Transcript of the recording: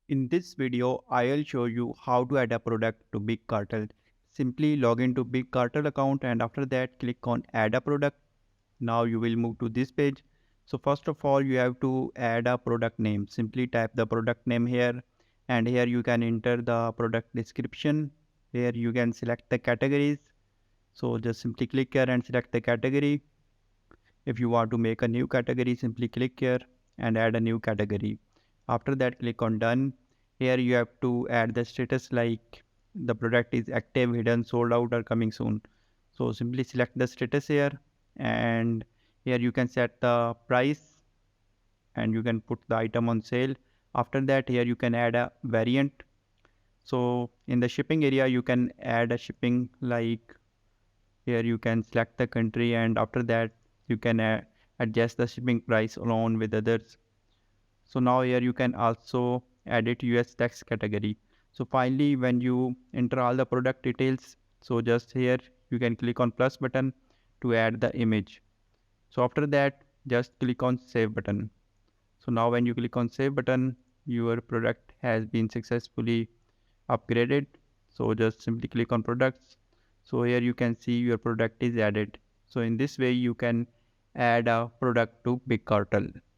In this video, I'll show you how to add a product to Big Cartel. Simply log into Big Cartel account and after that click on add a product. Now you will move to this page. So first of all, you have to add a product name. Simply type the product name here and here you can enter the product description. Here you can select the categories. So just simply click here and select the category. If you want to make a new category, simply click here and add a new category. After that, click on done. Here you have to add the status like the product is active, hidden, sold out or coming soon. So simply select the status here and here you can set the price and you can put the item on sale. After that, here you can add a variant. So in the shipping area, you can add a shipping like here you can select the country and after that you can adjust the shipping price along with others. So now here you can also edit US tax category. So finally when you enter all the product details, so just here you can click on plus button to add the image. So after that just click on save button. So now when you click on save button, your product has been successfully upgraded. So just simply click on products. So here you can see your product is added. So in this way you can add a product to Big Cartel.